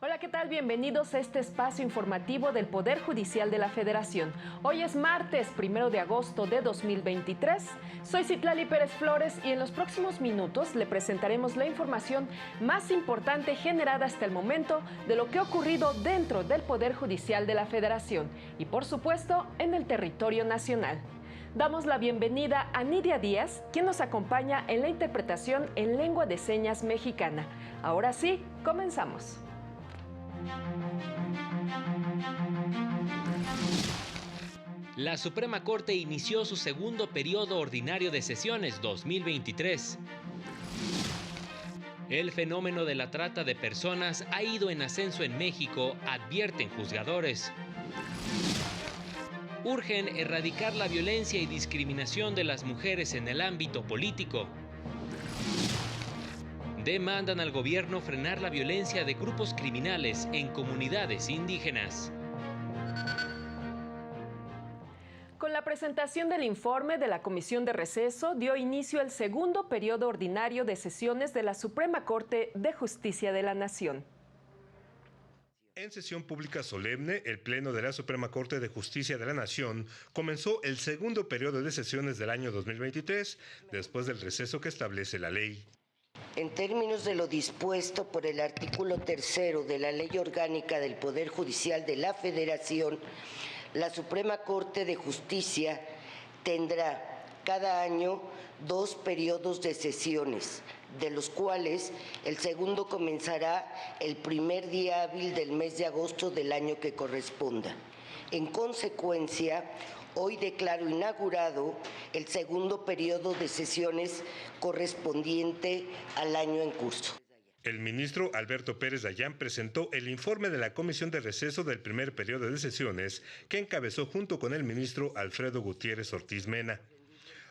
Hola, ¿qué tal? Bienvenidos a este espacio informativo del Poder Judicial de la Federación. Hoy es martes 1 de agosto de 2023. Soy Citlali Pérez Flores y en los próximos minutos le presentaremos la información más importante generada hasta el momento de lo que ha ocurrido dentro del Poder Judicial de la Federación y, por supuesto, en el territorio nacional. Damos la bienvenida a Nidia Díaz, quien nos acompaña en la interpretación en lengua de señas mexicana. Ahora sí, comenzamos. La Suprema Corte inició su segundo periodo ordinario de sesiones 2023. El fenómeno de la trata de personas ha ido en ascenso en México, advierten juzgadores. Urgen erradicar la violencia y discriminación de las mujeres en el ámbito político. Demandan al gobierno frenar la violencia de grupos criminales en comunidades indígenas. Con la presentación del informe de la Comisión de Receso, dio inicio el segundo periodo ordinario de sesiones de la Suprema Corte de Justicia de la Nación. En sesión pública solemne, el Pleno de la Suprema Corte de Justicia de la Nación comenzó el segundo periodo de sesiones del año 2023, después del receso que establece la ley. En términos de lo dispuesto por el artículo 3 de la Ley Orgánica del Poder Judicial de la Federación, la Suprema Corte de Justicia tendrá cada año 2 periodos de sesiones, de los cuales el segundo comenzará el primer día hábil del mes de agosto del año que corresponda. En consecuencia, hoy declaro inaugurado el segundo periodo de sesiones correspondiente al año en curso. El ministro Alberto Pérez Dayán presentó el informe de la Comisión de Receso del primer periodo de sesiones que encabezó junto con el ministro Alfredo Gutiérrez Ortiz Mena.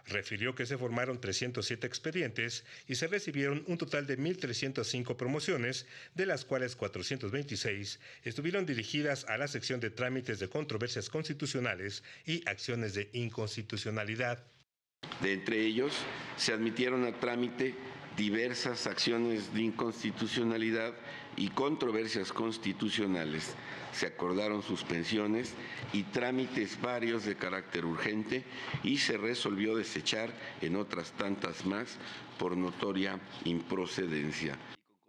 Refirió que se formaron 307 expedientes y se recibieron un total de 1.305 promociones, de las cuales 426 estuvieron dirigidas a la sección de trámites de controversias constitucionales y acciones de inconstitucionalidad. De entre ellos, se admitieron a trámite diversas acciones de inconstitucionalidad y controversias constitucionales. Se acordaron suspensiones y trámites varios de carácter urgente y se resolvió desechar en otras tantas más por notoria improcedencia.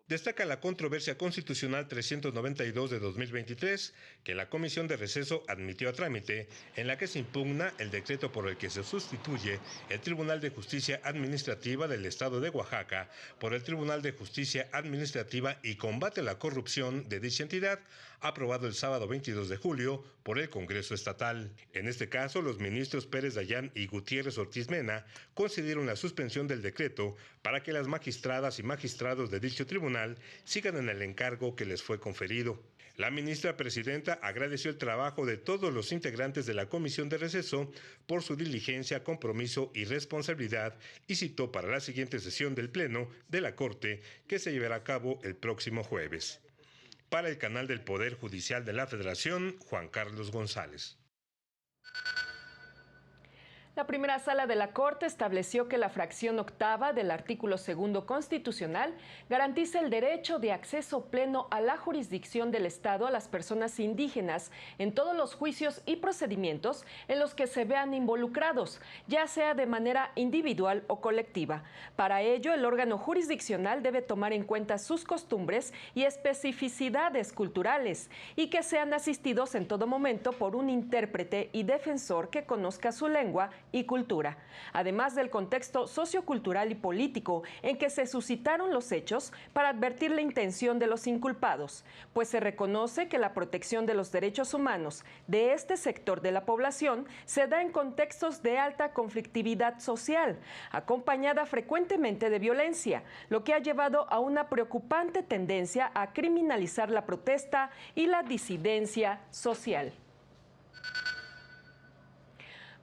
Destaca la controversia constitucional 392 de 2023, que la Comisión de Receso admitió a trámite, en la que se impugna el decreto por el que se sustituye el Tribunal de Justicia Administrativa del Estado de Oaxaca por el Tribunal de Justicia Administrativa y Combate a la Corrupción de dicha entidad, aprobado el sábado 22 de julio por el Congreso Estatal. En este caso, los ministros Pérez Dayán y Gutiérrez Ortiz Mena concedieron la suspensión del decreto para que las magistradas y magistrados de dicho tribunal sigan en el encargo que les fue conferido. La ministra presidenta agradeció el trabajo de todos los integrantes de la Comisión de Receso por su diligencia, compromiso y responsabilidad y citó para la siguiente sesión del Pleno de la Corte, que se llevará a cabo el próximo jueves. Para el canal del Poder Judicial de la Federación, Juan Carlos González. La primera sala de la Corte estableció que la fracción octava del artículo 2 constitucional garantiza el derecho de acceso pleno a la jurisdicción del Estado a las personas indígenas en todos los juicios y procedimientos en los que se vean involucrados, ya sea de manera individual o colectiva. Para ello, el órgano jurisdiccional debe tomar en cuenta sus costumbres y especificidades culturales y que sean asistidos en todo momento por un intérprete y defensor que conozca su lengua y cultura, además del contexto sociocultural y político en que se suscitaron los hechos para advertir la intención de los inculpados, pues se reconoce que la protección de los derechos humanos de este sector de la población se da en contextos de alta conflictividad social, acompañada frecuentemente de violencia, lo que ha llevado a una preocupante tendencia a criminalizar la protesta y la disidencia social.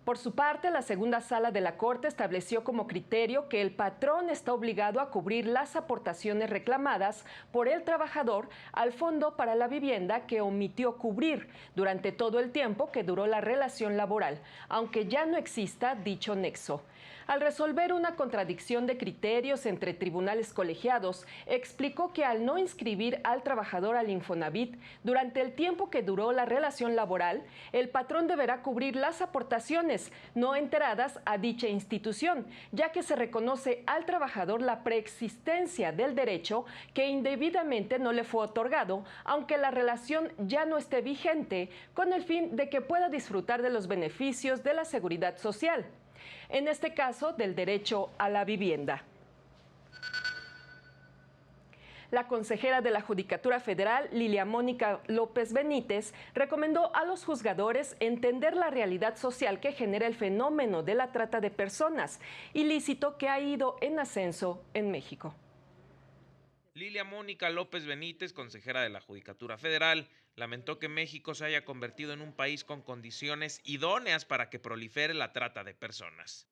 Por su parte, la segunda sala de la Corte estableció como criterio que el patrón está obligado a cubrir las aportaciones reclamadas por el trabajador al Fondo para la Vivienda que omitió cubrir durante todo el tiempo que duró la relación laboral, aunque ya no exista dicho nexo. Al resolver una contradicción de criterios entre tribunales colegiados, explicó que al no inscribir al trabajador al Infonavit durante el tiempo que duró la relación laboral, el patrón deberá cubrir las aportaciones no enteradas a dicha institución, ya que se reconoce al trabajador la preexistencia del derecho que indebidamente no le fue otorgado, aunque la relación ya no esté vigente, con el fin de que pueda disfrutar de los beneficios de la seguridad social. En este caso, del derecho a la vivienda. La consejera de la Judicatura Federal, Lilia Mónica López Benítez, recomendó a los juzgadores entender la realidad social que genera el fenómeno de la trata de personas, ilícito que ha ido en ascenso en México. Lilia Mónica López Benítez, consejera de la Judicatura Federal, lamentó que México se haya convertido en un país con condiciones idóneas para que prolifere la trata de personas.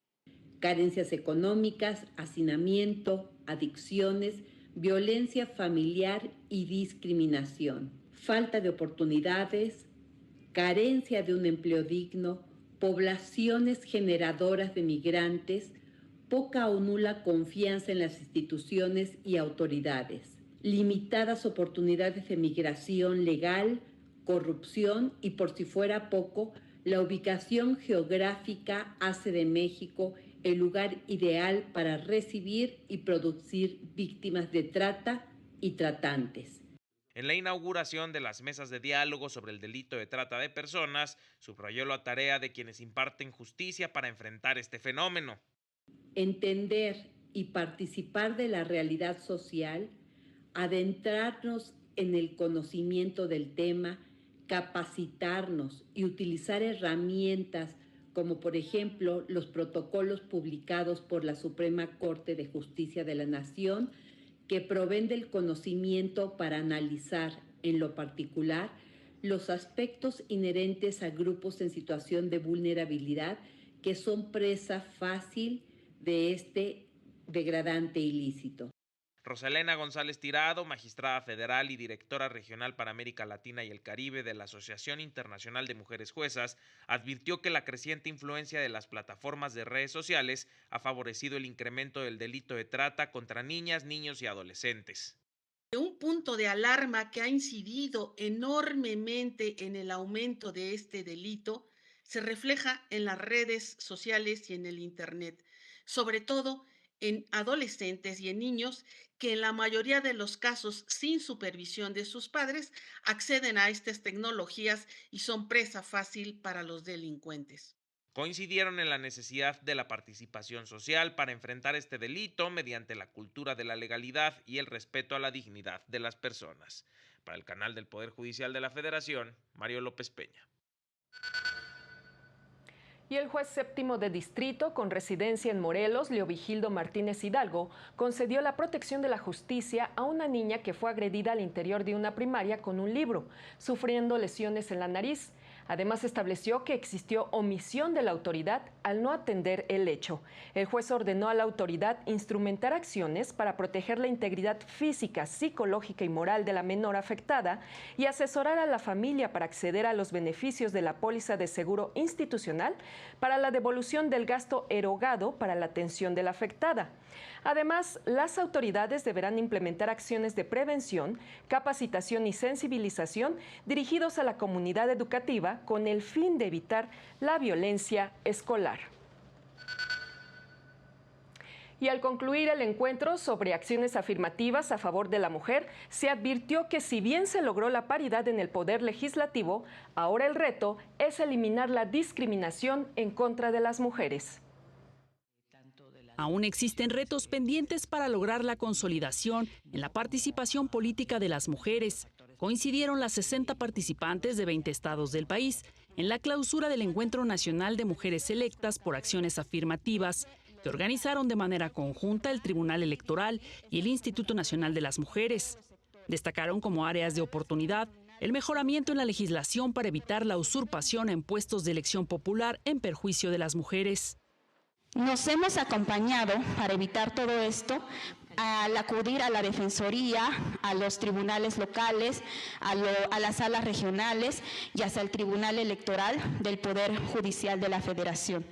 Carencias económicas, hacinamiento, adicciones, violencia familiar y discriminación, falta de oportunidades, carencia de un empleo digno, poblaciones generadoras de migrantes, poca o nula confianza en las instituciones y autoridades, limitadas oportunidades de migración legal, corrupción y, por si fuera poco, la ubicación geográfica hace de México el lugar ideal para recibir y producir víctimas de trata y tratantes. En la inauguración de las mesas de diálogo sobre el delito de trata de personas, subrayó la tarea de quienes imparten justicia para enfrentar este fenómeno. Entender y participar de la realidad social, adentrarnos en el conocimiento del tema, capacitarnos y utilizar herramientas como por ejemplo los protocolos publicados por la Suprema Corte de Justicia de la Nación, que proveen del conocimiento para analizar en lo particular los aspectos inherentes a grupos en situación de vulnerabilidad que son presa fácil de este degradante ilícito. Rosalena González Tirado, magistrada federal y directora regional para América Latina y el Caribe de la Asociación Internacional de Mujeres Juezas, advirtió que la creciente influencia de las plataformas de redes sociales ha favorecido el incremento del delito de trata contra niñas, niños y adolescentes. Un punto de alarma que ha incidido enormemente en el aumento de este delito se refleja en las redes sociales y en el Internet, sobre todo en adolescentes y en niños que en la mayoría de los casos, sin supervisión de sus padres, acceden a estas tecnologías y son presa fácil para los delincuentes. Coincidieron en la necesidad de la participación social para enfrentar este delito mediante la cultura de la legalidad y el respeto a la dignidad de las personas. Para el canal del Poder Judicial de la Federación, Mario López Peña. Y el juez séptimo de distrito con residencia en Morelos, Leovigildo Martínez Hidalgo, concedió la protección de la justicia a una niña que fue agredida al interior de una primaria con un libro, sufriendo lesiones en la nariz. Además, estableció que existió omisión de la autoridad al no atender el hecho. El juez ordenó a la autoridad instrumentar acciones para proteger la integridad física, psicológica y moral de la menor afectada y asesorar a la familia para acceder a los beneficios de la póliza de seguro institucional para la devolución del gasto erogado para la atención de la afectada. Además, las autoridades deberán implementar acciones de prevención, capacitación y sensibilización dirigidos a la comunidad educativa con el fin de evitar la violencia escolar. Y al concluir el encuentro sobre acciones afirmativas a favor de la mujer, se advirtió que si bien se logró la paridad en el poder legislativo, ahora el reto es eliminar la discriminación en contra de las mujeres. Aún existen retos pendientes para lograr la consolidación en la participación política de las mujeres. Coincidieron las 60 participantes de 20 estados del país en la clausura del Encuentro Nacional de Mujeres Electas por Acciones Afirmativas, que organizaron de manera conjunta el Tribunal Electoral y el Instituto Nacional de las Mujeres. Destacaron como áreas de oportunidad el mejoramiento en la legislación para evitar la usurpación en puestos de elección popular en perjuicio de las mujeres. Nos hemos acompañado para evitar todo esto al acudir a la Defensoría, a los tribunales locales, a las salas regionales y hasta el Tribunal Electoral del Poder Judicial de la Federación.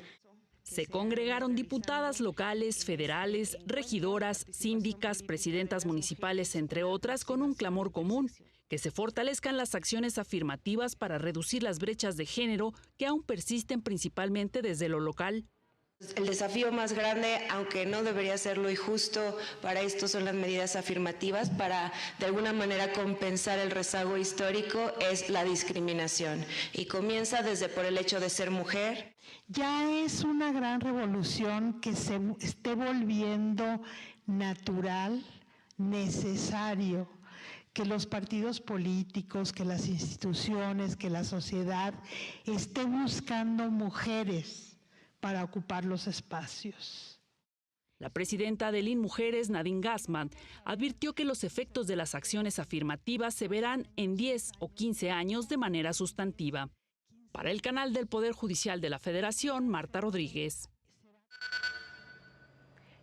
Se congregaron diputadas locales, federales, regidoras, síndicas, presidentas municipales, entre otras, con un clamor común: que se fortalezcan las acciones afirmativas para reducir las brechas de género que aún persisten principalmente desde lo local. El desafío más grande, aunque no debería serlo y justo para esto, son las medidas afirmativas para de alguna manera compensar el rezago histórico, es la discriminación. Y comienza desde por el hecho de ser mujer. Ya es una gran revolución que se esté volviendo natural, necesario, que los partidos políticos, que las instituciones, que la sociedad esté buscando mujeres para ocupar los espacios. La presidenta del INMujeres, Nadine Gassmann, advirtió que los efectos de las acciones afirmativas se verán en 10 o 15 años de manera sustantiva. Para el canal del Poder Judicial de la Federación, Marta Rodríguez.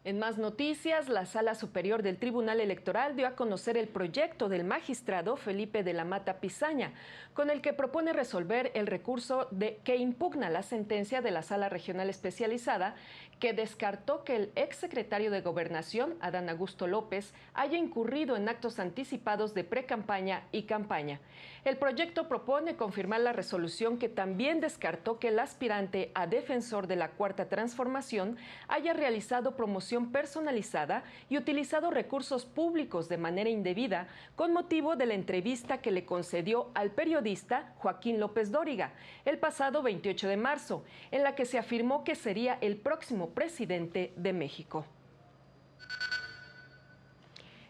En más noticias, la Sala Superior del Tribunal Electoral dio a conocer el proyecto del magistrado Felipe de la Mata Pizaña, con el que propone resolver el recurso que impugna la sentencia de la Sala Regional Especializada, que descartó que el exsecretario de Gobernación, Adán Augusto López, haya incurrido en actos anticipados de precampaña y campaña. El proyecto propone confirmar la resolución que también descartó que el aspirante a defensor de la Cuarta Transformación haya realizado promoción personalizada y utilizado recursos públicos de manera indebida con motivo de la entrevista que le concedió al periodista Joaquín López Dóriga el pasado 28 de marzo, en la que se afirmó que sería el próximo presidente de México.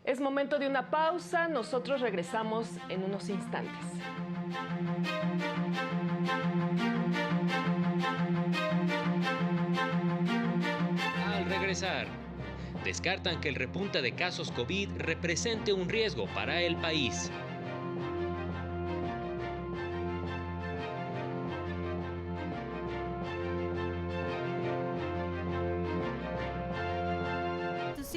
Es momento de una pausa, nosotros regresamos en unos instantes. Al regresar, descartan que el repunte de casos COVID represente un riesgo para el país.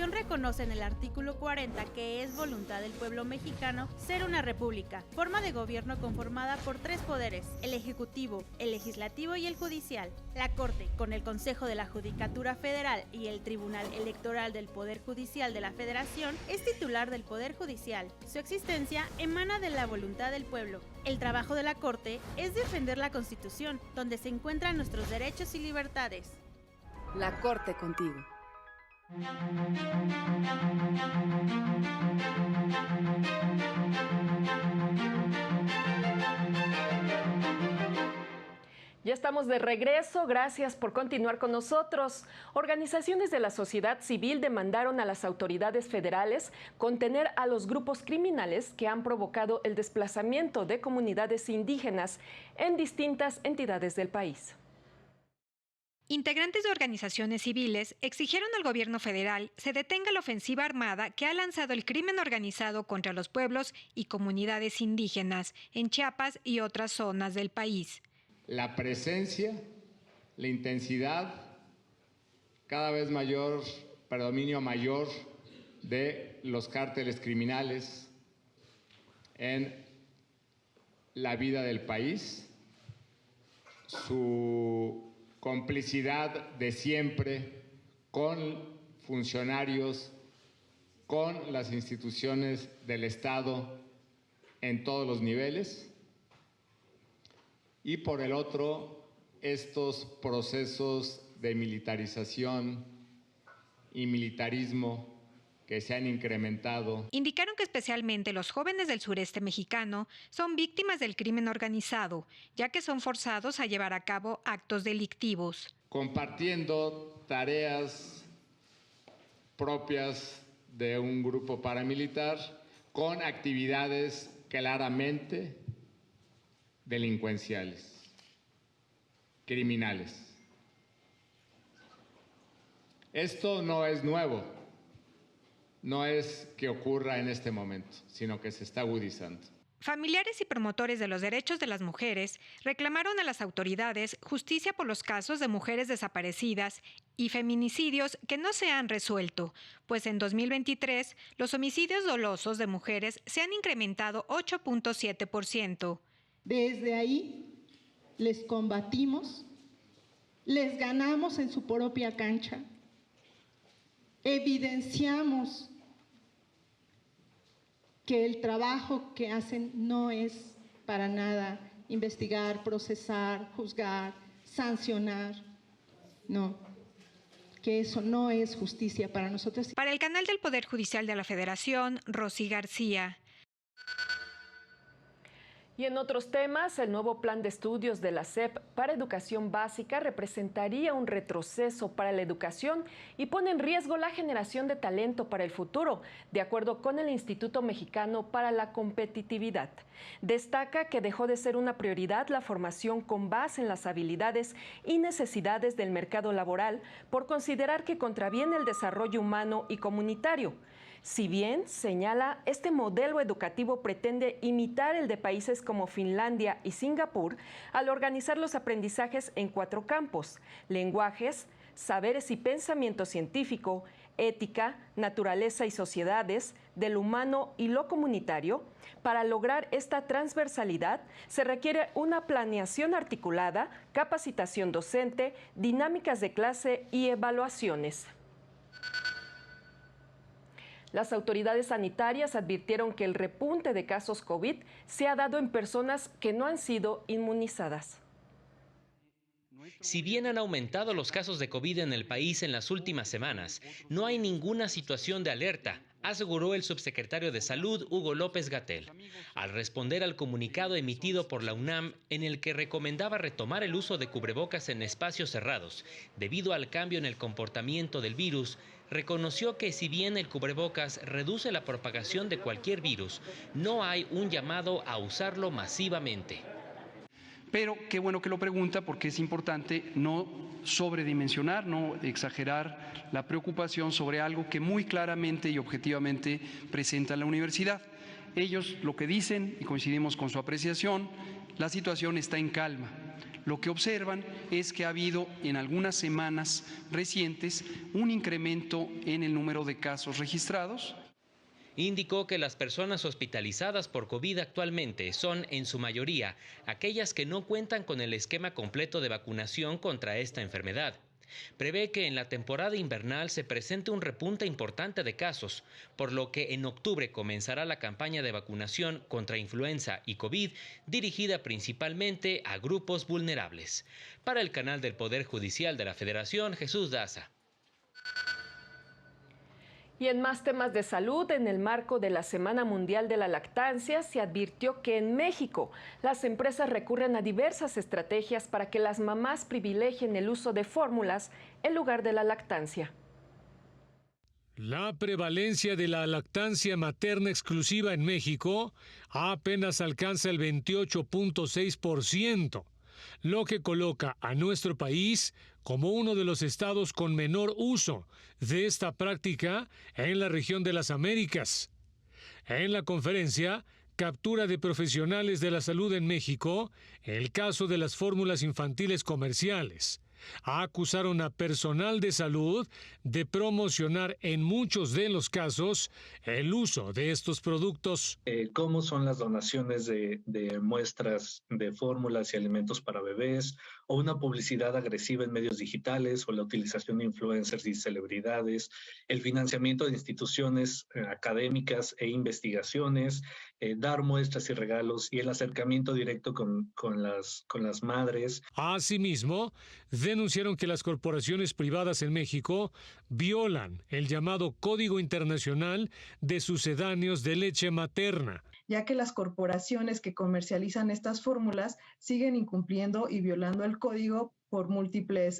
Reconoce en el artículo 40 que es voluntad del pueblo mexicano ser una república, forma de gobierno conformada por 3 poderes: el ejecutivo, el legislativo y el judicial. La Corte, con el Consejo de la Judicatura Federal y el Tribunal Electoral del Poder Judicial de la Federación, es titular del Poder Judicial. Su existencia emana de la voluntad del pueblo. El trabajo de la Corte es defender la Constitución, donde se encuentran nuestros derechos y libertades. La Corte contigo. Ya estamos de regreso, gracias por continuar con nosotros. Organizaciones de la sociedad civil demandaron a las autoridades federales contener a los grupos criminales que han provocado el desplazamiento de comunidades indígenas en distintas entidades del país. Integrantes de organizaciones civiles exigieron al gobierno federal se detenga la ofensiva armada que ha lanzado el crimen organizado contra los pueblos y comunidades indígenas en Chiapas y otras zonas del país. La presencia, la intensidad cada vez mayor, predominio mayor de los cárteles criminales en la vida del país, su complicidad de siempre con funcionarios, con las instituciones del Estado en todos los niveles, y por el otro, estos procesos de militarización y militarismo que se han incrementado. Indicaron que especialmente los jóvenes del sureste mexicano son víctimas del crimen organizado, ya que son forzados a llevar a cabo actos delictivos. Compartiendo tareas propias de un grupo paramilitar con actividades claramente delincuenciales, criminales. Esto no es nuevo. No es que ocurra en este momento, sino que se está agudizando. Familiares y promotores de los derechos de las mujeres reclamaron a las autoridades justicia por los casos de mujeres desaparecidas y feminicidios que no se han resuelto, pues en 2023 los homicidios dolosos de mujeres se han incrementado 8.7%. Desde ahí les combatimos les ganamos en su propia cancha, evidenciamos que el trabajo que hacen no es para nada investigar, procesar, juzgar, sancionar, no, que eso no es justicia para nosotros. Para el canal del Poder Judicial de la Federación, Rosy García. Y en otros temas, el nuevo plan de estudios de la SEP para educación básica representaría un retroceso para la educación y pone en riesgo la generación de talento para el futuro, de acuerdo con el Instituto Mexicano para la Competitividad. Destaca que dejó de ser una prioridad la formación con base en las habilidades y necesidades del mercado laboral por considerar que contraviene el desarrollo humano y comunitario. Si bien, señala, este modelo educativo pretende imitar el de países como Finlandia y Singapur al organizar los aprendizajes en 4 campos: lenguajes, saberes y pensamiento científico, ética, naturaleza y sociedades, del humano y lo comunitario. Para lograr esta transversalidad se requiere una planeación articulada, capacitación docente, dinámicas de clase y evaluaciones. Las autoridades sanitarias advirtieron que el repunte de casos COVID se ha dado en personas que no han sido inmunizadas. Si bien han aumentado los casos de COVID en el país en las últimas semanas, no hay ninguna situación de alerta, aseguró el subsecretario de Salud, Hugo López-Gatell, al responder al comunicado emitido por la UNAM en el que recomendaba retomar el uso de cubrebocas en espacios cerrados. Debido al cambio en el comportamiento del virus, reconoció que si bien el cubrebocas reduce la propagación de cualquier virus, no hay un llamado a usarlo masivamente. Pero qué bueno que lo pregunta, porque es importante no sobredimensionar, no exagerar la preocupación sobre algo que muy claramente y objetivamente presenta la universidad. Ellos lo que dicen, y coincidimos con su apreciación, la situación está en calma. Lo que observan es que ha habido en algunas semanas recientes un incremento en el número de casos registrados. Indicó que las personas hospitalizadas por COVID actualmente son, en su mayoría, aquellas que no cuentan con el esquema completo de vacunación contra esta enfermedad. Prevé que en la temporada invernal se presente un repunte importante de casos, por lo que en octubre comenzará la campaña de vacunación contra influenza y COVID, dirigida principalmente a grupos vulnerables. Para el canal del Poder Judicial de la Federación, Jesús Daza. Y en más temas de salud, en el marco de la Semana Mundial de la Lactancia, se advirtió que en México las empresas recurren a diversas estrategias para que las mamás privilegien el uso de fórmulas en lugar de la lactancia. La prevalencia de la lactancia materna exclusiva en México apenas alcanza el 28.6%, lo que coloca a nuestro país como uno de los estados con menor uso de esta práctica en la región de las Américas. En la conferencia Captura de Profesionales de la Salud en México, el caso de las fórmulas infantiles comerciales, acusaron a personal de salud de promocionar en muchos de los casos el uso de estos productos. ¿Cómo son las donaciones de muestras de fórmulas y alimentos para bebés, o una publicidad agresiva en medios digitales, o la utilización de influencers y celebridades, el financiamiento de instituciones académicas e investigaciones, dar muestras y regalos y el acercamiento directo con las madres? Asimismo, denunciaron que las corporaciones privadas en México violan el llamado Código Internacional de Sucedáneos de Leche Materna, ya que las corporaciones que comercializan estas fórmulas siguen incumpliendo y violando el código con múltiples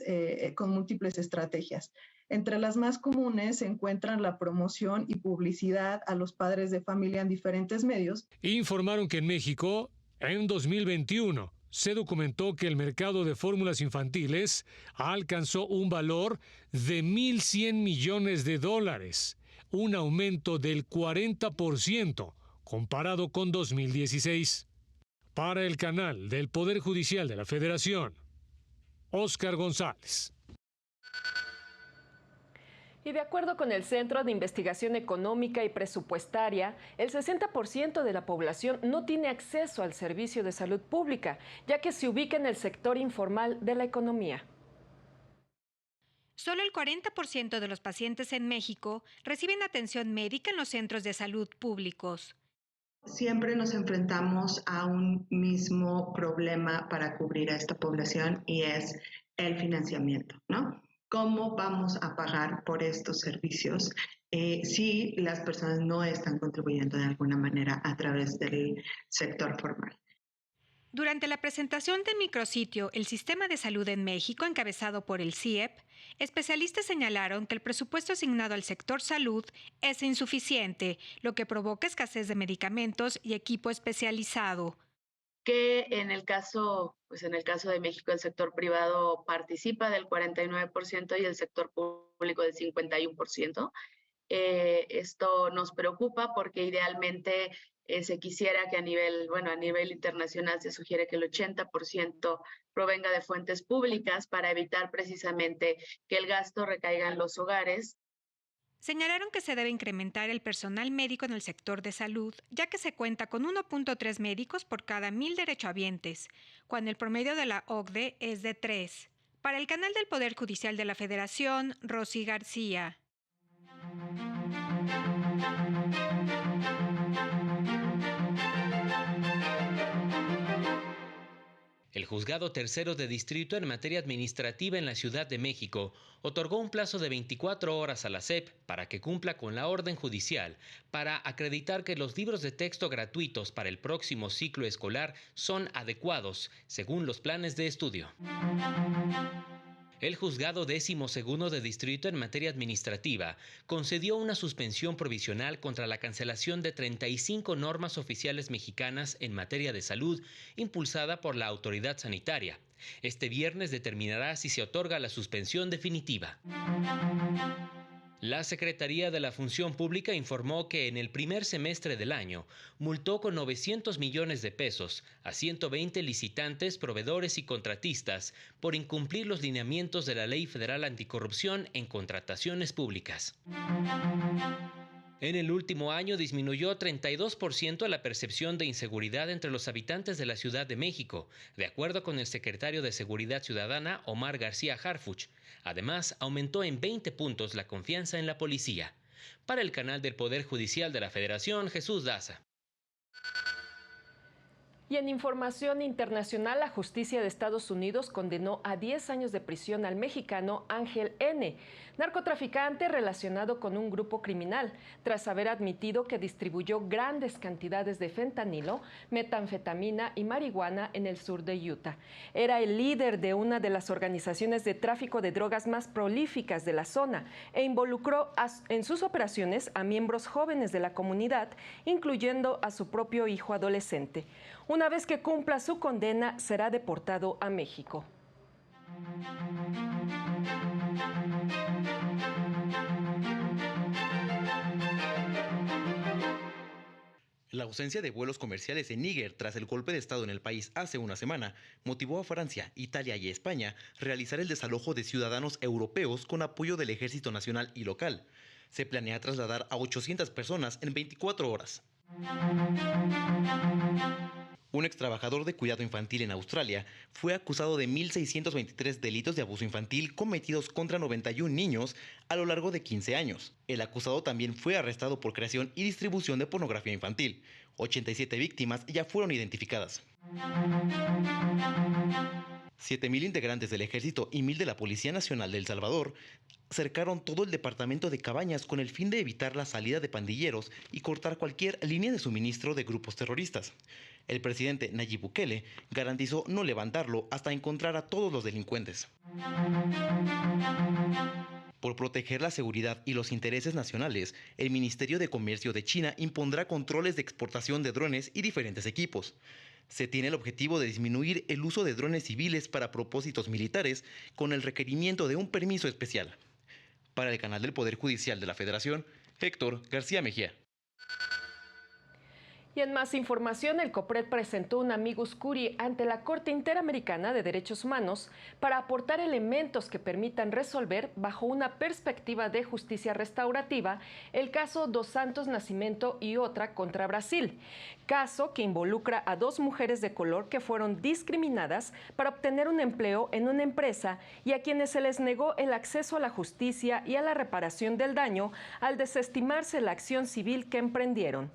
estrategias. Entre las más comunes se encuentran la promoción y publicidad a los padres de familia en diferentes medios. Informaron que en México, en 2021, se documentó que el mercado de fórmulas infantiles alcanzó un valor de $1,100 millones, un aumento del 40% comparado con 2016. Para el canal del Poder Judicial de la Federación, Óscar González. Y de acuerdo con el Centro de Investigación Económica y Presupuestaria, el 60% de la población no tiene acceso al servicio de salud pública, ya que se ubica en el sector informal de la economía. Solo el 40% de los pacientes en México reciben atención médica en los centros de salud públicos. Siempre nos enfrentamos a un mismo problema para cubrir a esta población y es el financiamiento, ¿no? ¿Cómo vamos a pagar por estos servicios si las personas no están contribuyendo de alguna manera a través del sector formal? Durante la presentación del micrositio El Sistema de Salud en México, encabezado por el CIEP, especialistas señalaron que el presupuesto asignado al sector salud es insuficiente, lo que provoca escasez de medicamentos y equipo especializado. Que en el caso de México, el sector privado participa del 49% y el sector público del 51%. Esto nos preocupa porque idealmente se quisiera que a nivel internacional se sugiere que el 80% provenga de fuentes públicas para evitar precisamente que el gasto recaiga en los hogares. Señalaron que se debe incrementar el personal médico en el sector de salud, ya que se cuenta con 1.3 médicos por cada 1,000 derechohabientes, cuando el promedio de la OCDE es de 3. Para el canal del Poder Judicial de la Federación, Rosy García. El Juzgado Tercero de Distrito en materia administrativa en la Ciudad de México otorgó un plazo de 24 horas a la SEP para que cumpla con la orden judicial para acreditar que los libros de texto gratuitos para el próximo ciclo escolar son adecuados según los planes de estudio. El Juzgado 12º de Distrito en materia administrativa concedió una suspensión provisional contra la cancelación de 35 normas oficiales mexicanas en materia de salud impulsada por la autoridad sanitaria. Este viernes determinará si se otorga la suspensión definitiva. La Secretaría de la Función Pública informó que en el primer semestre del año multó con 900 millones de pesos a 120 licitantes, proveedores y contratistas por incumplir los lineamientos de la Ley Federal Anticorrupción en contrataciones públicas. En el último año disminuyó 32% la percepción de inseguridad entre los habitantes de la Ciudad de México, de acuerdo con el secretario de Seguridad Ciudadana, Omar García Harfuch. Además, aumentó en 20 puntos la confianza en la policía. Para el canal del Poder Judicial de la Federación, Jesús Daza. Y en información internacional, la justicia de Estados Unidos condenó a 10 años de prisión al mexicano Ángel N., narcotraficante relacionado con un grupo criminal, tras haber admitido que distribuyó grandes cantidades de fentanilo, metanfetamina y marihuana en el sur de Utah. Era el líder de una de las organizaciones de tráfico de drogas más prolíficas de la zona e involucró en sus operaciones a miembros jóvenes de la comunidad, incluyendo a su propio hijo adolescente. Una vez que cumpla su condena, será deportado a México. La ausencia de vuelos comerciales en Níger tras el golpe de Estado en el país hace una semana motivó a Francia, Italia y España a realizar el desalojo de ciudadanos europeos con apoyo del Ejército Nacional y local. Se planea trasladar a 800 personas en 24 horas. Un extrabajador de cuidado infantil en Australia fue acusado de 1.623 delitos de abuso infantil cometidos contra 91 niños a lo largo de 15 años. El acusado también fue arrestado por creación y distribución de pornografía infantil. 87 víctimas ya fueron identificadas. 7.000 integrantes del Ejército y 1.000 de la Policía Nacional de El Salvador cercaron todo el departamento de Cabañas con el fin de evitar la salida de pandilleros y cortar cualquier línea de suministro de grupos terroristas. El presidente Nayib Bukele garantizó no levantarlo hasta encontrar a todos los delincuentes. Por proteger la seguridad y los intereses nacionales, el Ministerio de Comercio de China impondrá controles de exportación de drones y diferentes equipos. Se tiene el objetivo de disminuir el uso de drones civiles para propósitos militares con el requerimiento de un permiso especial. Para el canal del Poder Judicial de la Federación, Héctor García Mejía. Y en más información, el COPRED presentó un amicus curiae ante la Corte Interamericana de Derechos Humanos para aportar elementos que permitan resolver, bajo una perspectiva de justicia restaurativa, el caso Dos Santos Nascimento y otra contra Brasil, caso que involucra a 2 mujeres de color que fueron discriminadas para obtener un empleo en una empresa y a quienes se les negó el acceso a la justicia y a la reparación del daño al desestimarse la acción civil que emprendieron.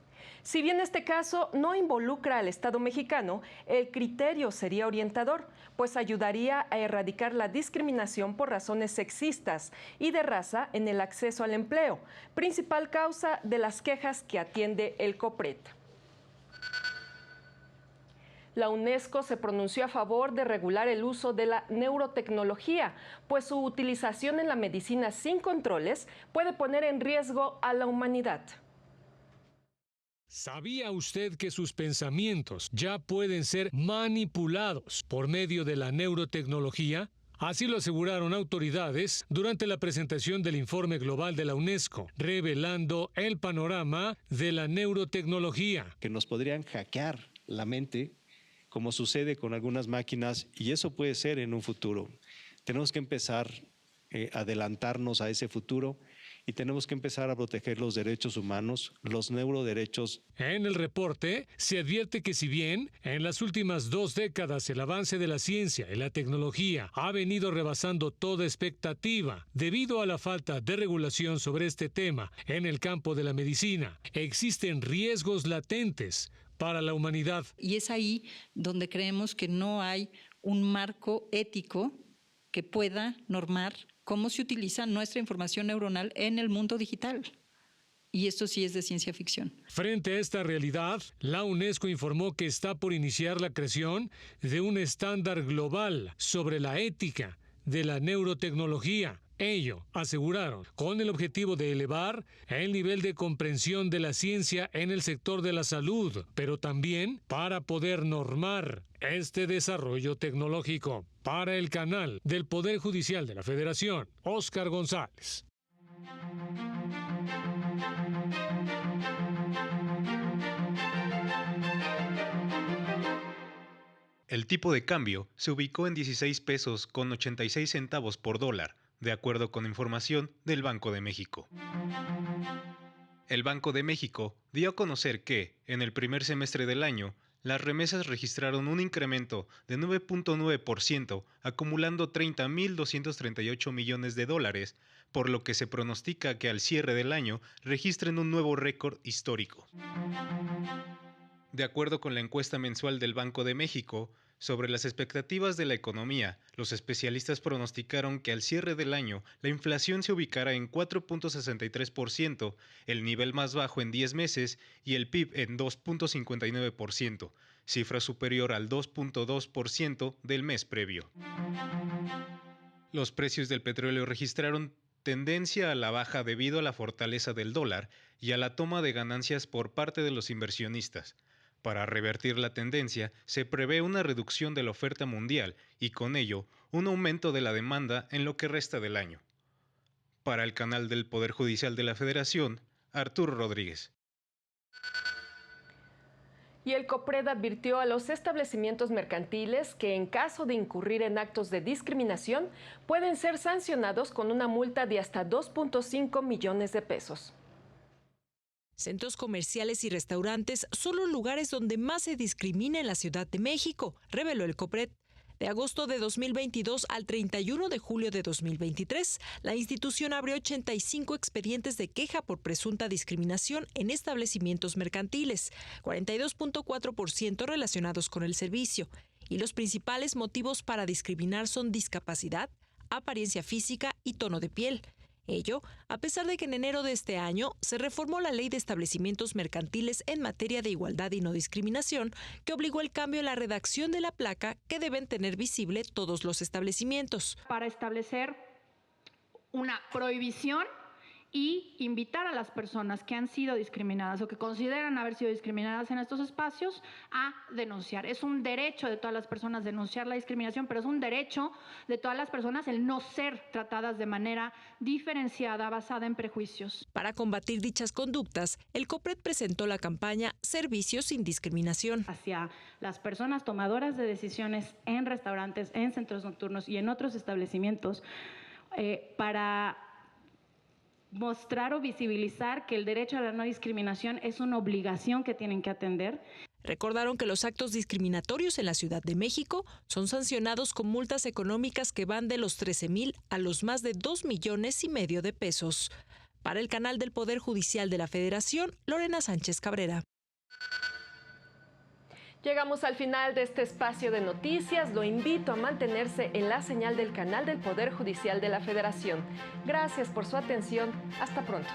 Si bien este caso no involucra al Estado mexicano, el criterio sería orientador, pues ayudaría a erradicar la discriminación por razones sexistas y de raza en el acceso al empleo, principal causa de las quejas que atiende el COPRED. La UNESCO se pronunció a favor de regular el uso de la neurotecnología, pues su utilización en la medicina sin controles puede poner en riesgo a la humanidad. ¿Sabía usted que sus pensamientos ya pueden ser manipulados por medio de la neurotecnología? Así lo aseguraron autoridades durante la presentación del informe global de la UNESCO, revelando el panorama de la neurotecnología. Que nos podrían hackear la mente, como sucede con algunas máquinas, y eso puede ser en un futuro. Tenemos que empezar a adelantarnos a ese futuro y tenemos que empezar a proteger los derechos humanos, los neuroderechos. En el reporte se advierte que si bien en las últimas 2 décadas el avance de la ciencia y la tecnología ha venido rebasando toda expectativa debido a la falta de regulación sobre este tema en el campo de la medicina, existen riesgos latentes para la humanidad. Y es ahí donde creemos que no hay un marco ético que pueda normar cómo se utiliza nuestra información neuronal en el mundo digital. Y esto sí es de ciencia ficción. Frente a esta realidad, la UNESCO informó que está por iniciar la creación de un estándar global sobre la ética de la neurotecnología. Ello, aseguraron, con el objetivo de elevar el nivel de comprensión de la ciencia en el sector de la salud, pero también para poder normar este desarrollo tecnológico. Para el canal del Poder Judicial de la Federación, Óscar González. El tipo de cambio se ubicó en 16 pesos con 86 centavos por dólar, de acuerdo con información del Banco de México. El Banco de México dio a conocer que, en el primer semestre del año, las remesas registraron un incremento de 9.9%, acumulando 30.238 millones de dólares, por lo que se pronostica que al cierre del año registren un nuevo récord histórico. De acuerdo con la encuesta mensual del Banco de México, sobre las expectativas de la economía, los especialistas pronosticaron que al cierre del año la inflación se ubicará en 4.63%, el nivel más bajo en 10 meses, y el PIB en 2.59%, cifra superior al 2.2% del mes previo. Los precios del petróleo registraron tendencia a la baja debido a la fortaleza del dólar y a la toma de ganancias por parte de los inversionistas. Para revertir la tendencia, se prevé una reducción de la oferta mundial y con ello, un aumento de la demanda en lo que resta del año. Para el canal del Poder Judicial de la Federación, Arturo Rodríguez. Y el COPRED advirtió a los establecimientos mercantiles que en caso de incurrir en actos de discriminación pueden ser sancionados con una multa de hasta 2.5 millones de pesos. Centros comerciales y restaurantes son los lugares donde más se discrimina en la Ciudad de México, reveló el COPRED. De agosto de 2022 al 31 de julio de 2023, la institución abrió 85 expedientes de queja por presunta discriminación en establecimientos mercantiles, 42.4% relacionados con el servicio. Y los principales motivos para discriminar son discapacidad, apariencia física y tono de piel. Ello, a pesar de que en enero de este año se reformó la Ley de Establecimientos Mercantiles en materia de igualdad y no discriminación, que obligó el cambio en la redacción de la placa que deben tener visible todos los establecimientos. Para establecer una prohibición y invitar a las personas que han sido discriminadas o que consideran haber sido discriminadas en estos espacios a denunciar. Es un derecho de todas las personas denunciar la discriminación, pero es un derecho de todas las personas el no ser tratadas de manera diferenciada, basada en prejuicios. Para combatir dichas conductas, el COPRED presentó la campaña Servicios sin Discriminación. Hacia las personas tomadoras de decisiones en restaurantes, en centros nocturnos y en otros establecimientos, para mostrar o visibilizar que el derecho a la no discriminación es una obligación que tienen que atender. Recordaron que los actos discriminatorios en la Ciudad de México son sancionados con multas económicas que van de los 13,000 a los más de 2,5 millones de pesos. Para el canal del Poder Judicial de la Federación, Lorena Sánchez Cabrera. Llegamos al final de este espacio de noticias. Lo invito a mantenerse en la señal del canal del Poder Judicial de la Federación. Gracias por su atención. Hasta pronto.